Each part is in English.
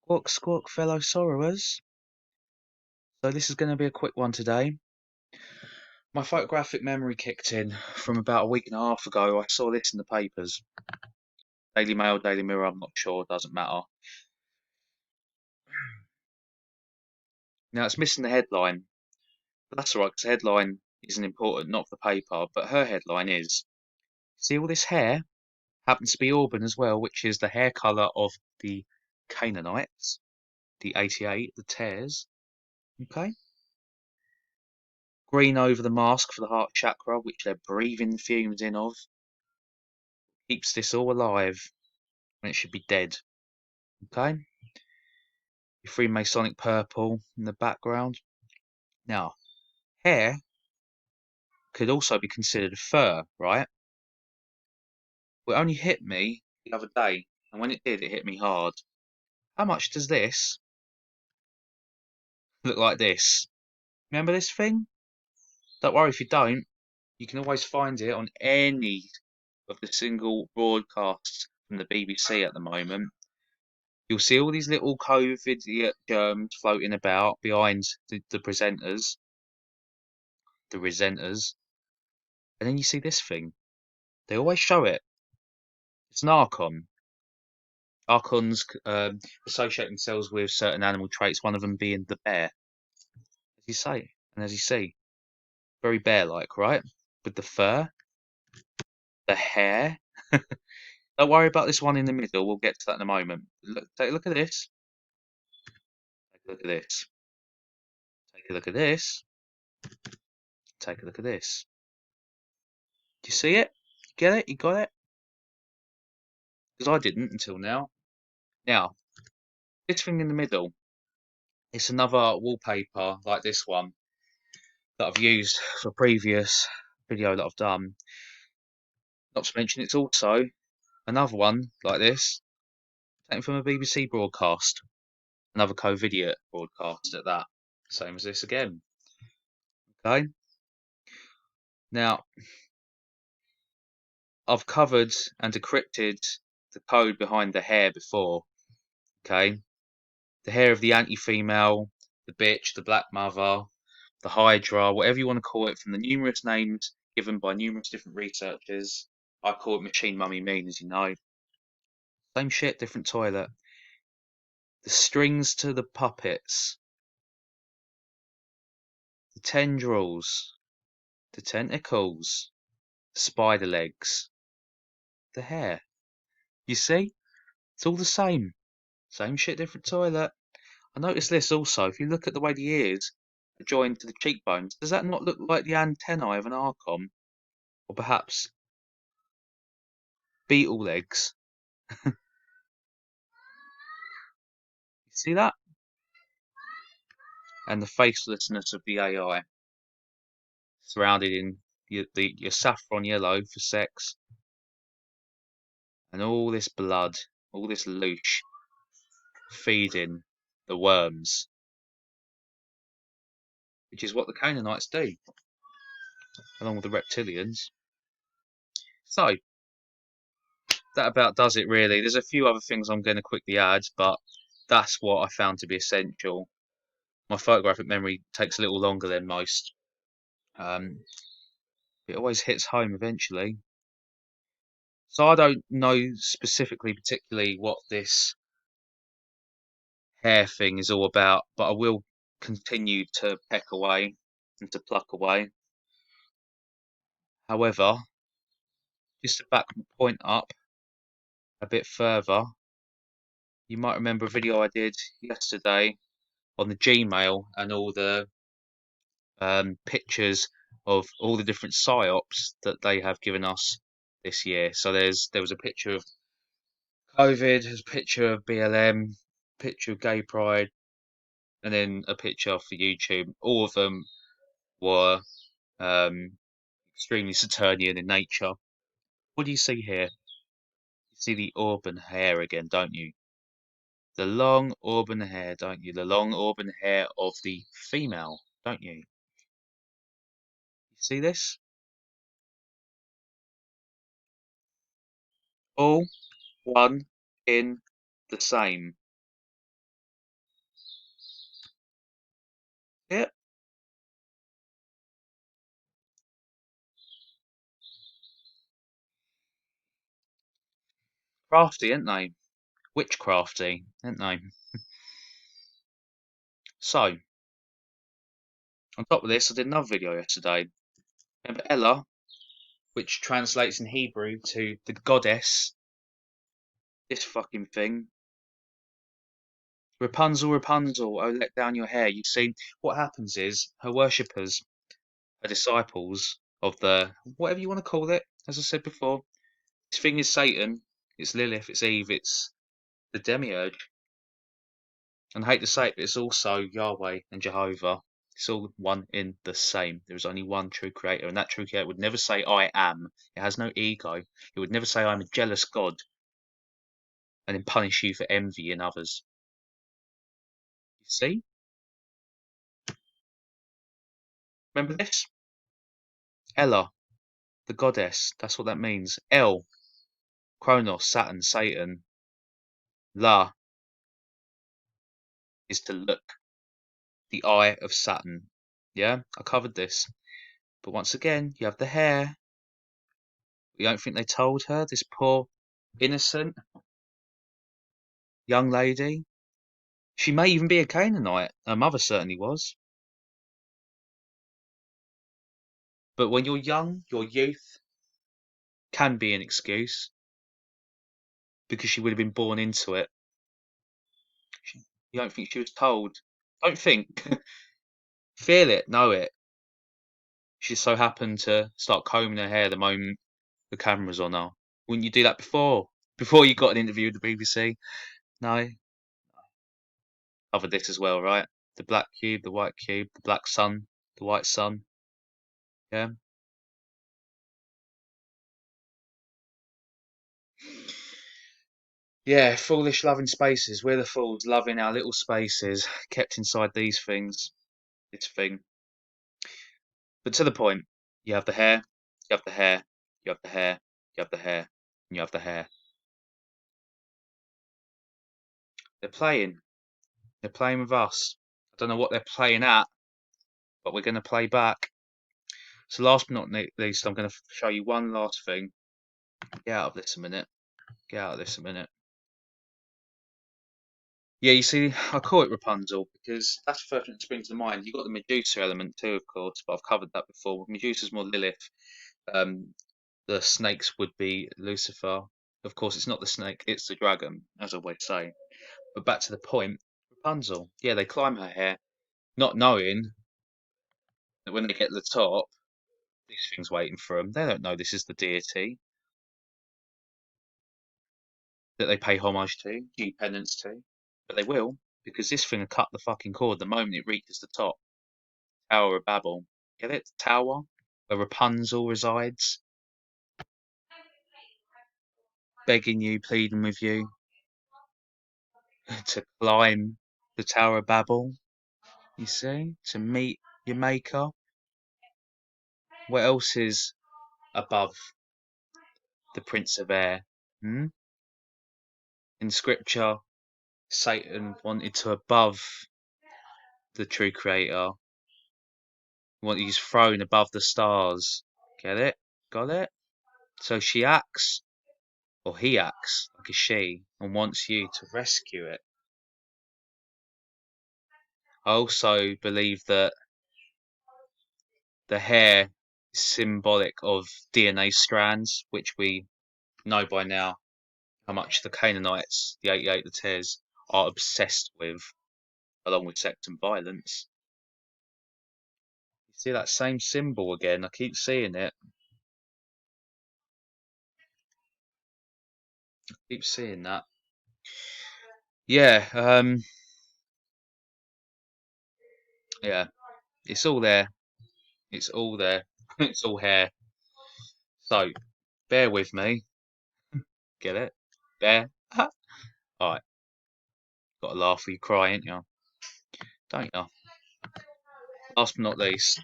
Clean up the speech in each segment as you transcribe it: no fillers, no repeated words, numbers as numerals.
Squawk, squawk, fellow sorrowers. So this is going to be a quick one today. My photographic memory kicked in from about a week and a half ago. I saw this in the papers. Daily Mail, Daily Mirror, I'm not sure, doesn't matter. Now it's missing the headline, but that's alright because the headline isn't important, not for the paper, but her headline is, see all this hair? Happens to be auburn as well, which is the hair colour of the Canaanites, the 88, the tares. Okay? Green over the mask for the heart chakra, which they're breathing the fumes in of. Keeps this all alive when it should be dead. Okay? Your Freemasonic purple in the background. Now, hair could also be considered fur, right? Well, it only hit me the other day, and when it did, it hit me hard. How much does this look like this? Remember this thing? Don't worry if you don't. You can always find it on any of the single broadcasts from the BBC at the moment. You'll see all these little COVID germs floating about behind the presenters, the resenters, and then you see this thing. They always show it. It's an archon. Archons associate themselves with certain animal traits, one of them being the bear, as you say, and as you see. Very bear-like, right? With the fur, the hair. Don't worry about this one in the middle. We'll get to that in a moment. Look, take a look at this. Take a look at this. Take a look at this. Take a look at this. Do you see it? Get it? You got it? Because I didn't until now. Now, this thing in the middle, it's another wallpaper like this one that I've used for a previous video that I've done. Not to mention, it's also another one like this, taken from a BBC broadcast, another COVID broadcast at that. Same as this again. Okay. Now, I've covered and decrypted the code behind the hair before. Okay. The hair of the anti-female, the bitch, the black mother, the hydra, whatever you want to call it, from the numerous names given by numerous different researchers. I call it machine mummy mean, as you know. Same shit, different toilet. The strings to the puppets, the tendrils, the tentacles, the spider legs, the hair. You see? It's all the same. Same shit, different toilet. I noticed this also. If you look at the way the ears are joined to the cheekbones, does that not look like the antennae of an archon? Or perhaps beetle legs? You see that? And the facelessness of the AI, surrounded in your saffron yellow for sex, and all this blood, all this loosh feeding the worms, which is what the Canaanites do, along with the reptilians. So, that about does it really. There's a few other things I'm going to quickly add, but that's what I found to be essential. My photographic memory takes a little longer than most. Um, it always hits home eventually. So I don't know specifically, particularly what this hair thing is all about, but I will continue to peck away and to pluck away. However, just to back my point up a bit further, you might remember a video I did yesterday on the Gmail and all the pictures of all the different psyops that they have given us this year. So there was a picture of COVID, there's a picture of BLM, picture of Gay Pride, and then a picture for YouTube. All of them were um, extremely Saturnian in nature. What do you see here? You see the auburn hair again, don't you? The long auburn hair, don't you? The long auburn hair of the female, don't you? You see this? All one in the same. it? Crafty, ain't they? Witchcrafty, ain't they? So, on top of this, I did another video yesterday. Remember Ella, which translates in Hebrew to the goddess? This fucking thing. Rapunzel, Rapunzel, oh let down your hair. You see, what happens is her worshippers, her disciples of the whatever you want to call it, as I said before, this thing is Satan, it's Lilith, it's Eve, it's the demiurge. And I hate to say it, but it's also Yahweh and Jehovah. It's all one in the same. There is only one true creator, and that true creator would never say I am. It has no ego. It would never say I'm a jealous God and then punish you for envy in others. You see? Remember this? Ella, the goddess. That's what that means. El, Kronos, Saturn, Satan. La is to look. The eye of Saturn. Yeah, I covered this. But once again, you have the hair. You don't think they told her, this poor, innocent young lady? She may even be a Canaanite. Her mother certainly was. But when you're young, your youth can be an excuse because she would have been born into it. You don't think she was told? Don't think. Feel it, know it. She so happened to start combing her hair the moment the camera's on her. Wouldn't you do that before? Before you got an interview with the BBC? No. Covered this as well, right? The black cube, the white cube, the black sun, the white sun. Yeah. Yeah, foolish loving spaces. We're the fools loving our little spaces kept inside these things. This thing. But to the point, you have the hair, you have the hair, you have the hair, you have the hair, and you have the hair. They're playing. They're playing with us. I don't know what they're playing at, but we're going to play back. So last but not least, I'm going to show you one last thing. Get out of this a minute. Get out of this a minute. Yeah, you see, I call it Rapunzel because that's the first thing that springs to mind. You've got the Medusa element too, of course, but I've covered that before. Medusa's more Lilith. Um, the snakes would be Lucifer. Of course, it's not the snake, it's the dragon, as I always say. But back to the point, Rapunzel. Yeah, they climb her hair, not knowing that when they get to the top, this thing's waiting for them. They don't know this is the deity that they pay homage to, due penance to. But they will, because this thing will cut the fucking cord the moment it reaches the top. Tower of Babel. Get it? Tower? Where Rapunzel resides. Begging you, pleading with you to climb the Tower of Babel. You see? To meet your maker. What else is above the Prince of Air? Hmm? In scripture, Satan wanted to above the true creator. He wanted his throne above the stars. Get it? Got it? So she acts, or he acts like a she, and wants you to rescue it. I also believe that the hair is symbolic of DNA strands, which we know by now how much the Canaanites, the 88, the Tears, are obsessed with, along with sex and violence. You see that same symbol again? I keep seeing it. Keep seeing that. Yeah, yeah. It's all there. It's all there. It's all hair. So bear with me. Get it? Bear. Alright, gotta laugh when you cry, ain't you? Don't you? Last but not least,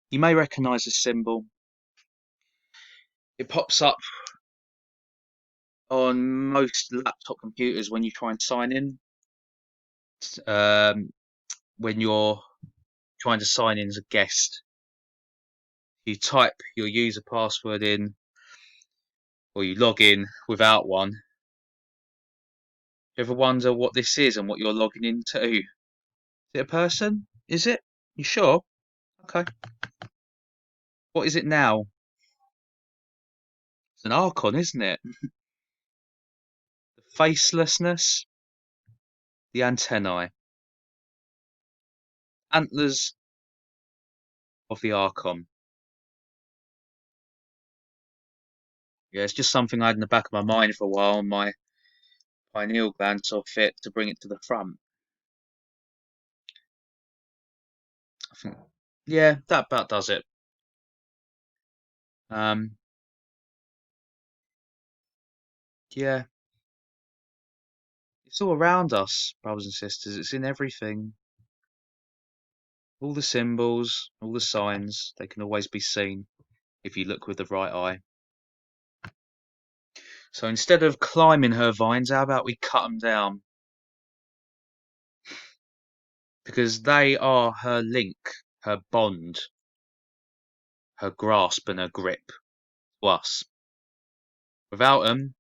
you may recognise this symbol. It pops up on most laptop computers when you try and sign in. Um, when you're trying to sign in as a guest, you type your user password in or you log in without one. You ever wonder what this is and what you're logging into? Is it a person? Is it? You sure? Okay. What is it now? It's an Archon, isn't it? The facelessness, the antennae, antlers of the Archon. Yeah, it's just something I had in the back of my mind for a while, and my pineal gland saw fit to bring it to the front. I think, yeah, that about does it. Um, yeah, it's all around us, brothers and sisters. It's in everything. All the symbols, all the signs, they can always be seen if you look with the right eye. So instead of climbing her vines, how about we cut them down? Because they are her link, her bond, her grasp and her grip to us. Without them,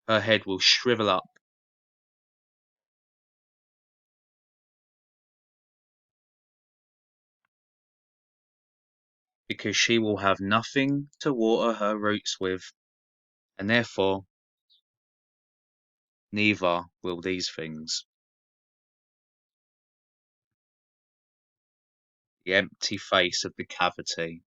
her head will shrivel up because she will have nothing to water her roots with, and therefore neither will these things. The empty face of the cavity.